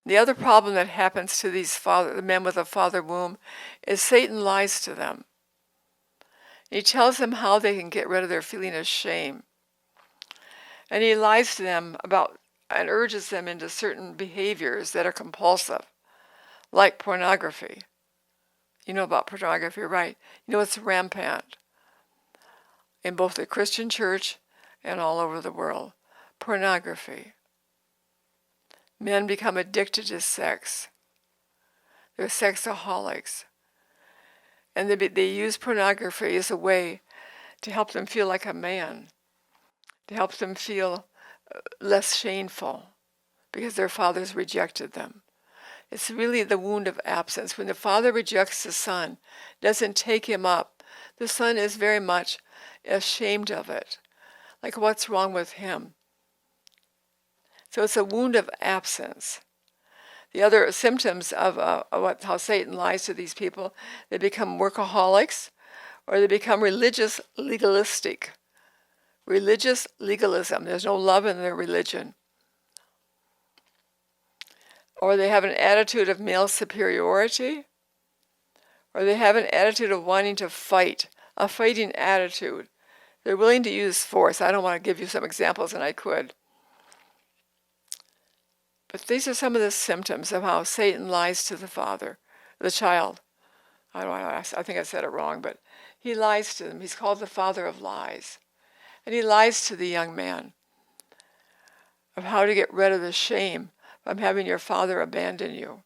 The other problem that happens to the men with a father womb is Satan lies to them. He tells them how they can get rid of their feeling of shame. And he lies to them about and urges them into certain behaviors that are compulsive, like pornography. You know about pornography, right? You know it's rampant in both the Christian church and all over the world. Pornography. Men become addicted to sex. They're sexaholics. And they use pornography as a way to help them feel like a man, to help them feel less shameful because their fathers rejected them. It's really the wound of absence. When the father rejects the son, doesn't take him up, the son is very much ashamed of it. Like, what's wrong with him? So it's a wound of absence. The other symptoms of how Satan lies to these people, they become workaholics, or they become religious legalistic. Religious legalism. There's no love in their religion. Or they have an attitude of male superiority, or they have an attitude of wanting to fight, a fighting attitude. They're willing to use force. I don't want to give you some examples, and I could. But these are some of the symptoms of how Satan lies to the child. I think I said it wrong, but he lies to them. He's called the father of lies. And he lies to the young man of how to get rid of the shame from having your father abandon you.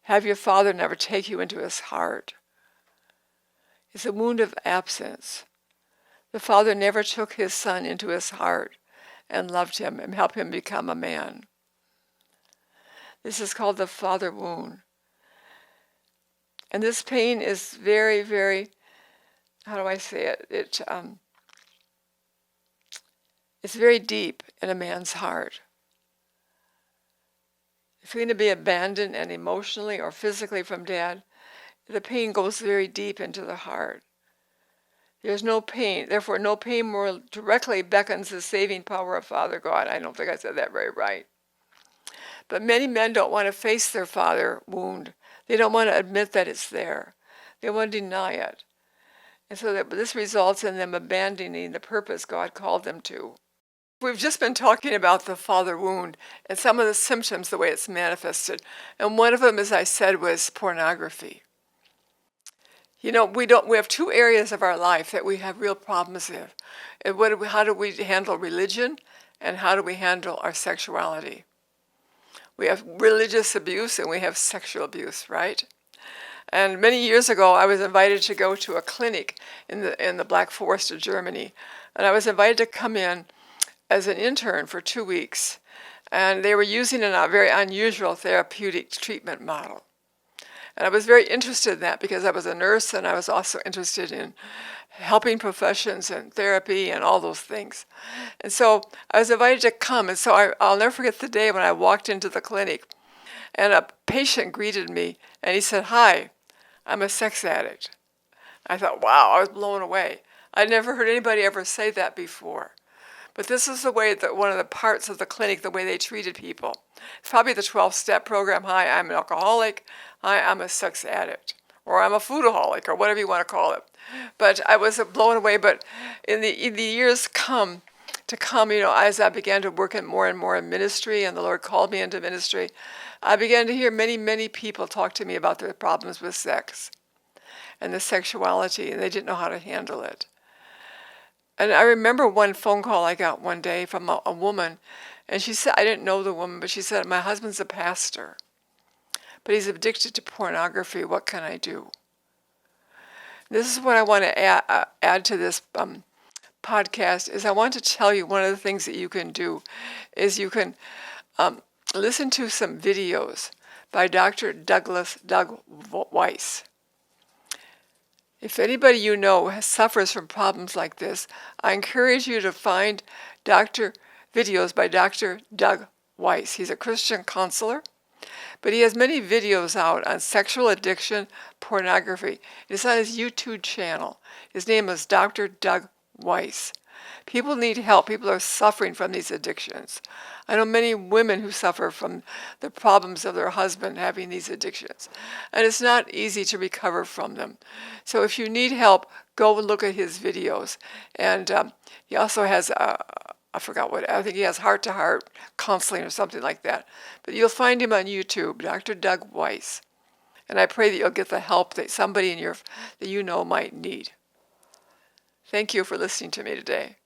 Have your father never take you into his heart. It's a wound of absence. The father never took his son into his heart and loved him and helped him become a man. This is called the father wound. And this pain is very, very, how do I say it? It's very deep in a man's heart. If you're going to be abandoned and emotionally or physically from dad, the pain goes very deep into the heart. There's no pain, therefore no pain more directly beckons the saving power of Father God. I don't think I said that very right. But many men don't want to face their father wound. They don't want to admit that it's there. They want to deny it. And so this results in them abandoning the purpose God called them to. We've just been talking about the father wound and some of the symptoms, the way it's manifested. And one of them, as I said, was pornography. You know, we have two areas of our life that we have real problems with. How do we handle religion, and how do we handle our sexuality? We have religious abuse and we have sexual abuse, right? And many years ago, I was invited to go to a clinic in the Black Forest of Germany. And I was invited to come in as an intern for 2 weeks. And they were using a very unusual therapeutic treatment model. And I was very interested in that because I was a nurse and I was also interested in helping professions and therapy and all those things. And so I was invited to come. And so I'll never forget the day when I walked into the clinic and a patient greeted me and he said, "Hi, I'm a sex addict." I thought, wow, I was blown away. I'd never heard anybody ever say that before. But this is the way that one of the parts of the clinic, the way they treated people. It's probably the 12-step program. Hi, I'm an alcoholic. Hi, I'm a sex addict. Or I'm a foodaholic, or whatever you want to call it. But I was blown away. But in the years to come, you know, as I began to work more and more in ministry, and the Lord called me into ministry, I began to hear many, many people talk to me about their problems with sex and the sexuality, and they didn't know how to handle it. And I remember one phone call I got one day from a woman, and she said, I didn't know the woman, but she said, "My husband's a pastor, but he's addicted to pornography. What can I do?" This is what I want to add to this podcast, is I want to tell you one of the things that you can do is you can listen to some videos by Dr. Doug Weiss. If anybody you know suffers from problems like this, I encourage you to find videos by Dr. Doug Weiss. He's a Christian counselor, but he has many videos out on sexual addiction, pornography. It's on his YouTube channel. His name is Dr. Doug Weiss. People need help. People are suffering from these addictions. I know many women who suffer from the problems of their husband having these addictions. And it's not easy to recover from them. So if you need help, go and look at his videos. And he also has, I forgot what, I think he has heart-to-heart counseling or something like that. But you'll find him on YouTube, Dr. Doug Weiss. And I pray that you'll get the help that somebody that you know might need. Thank you for listening to me today.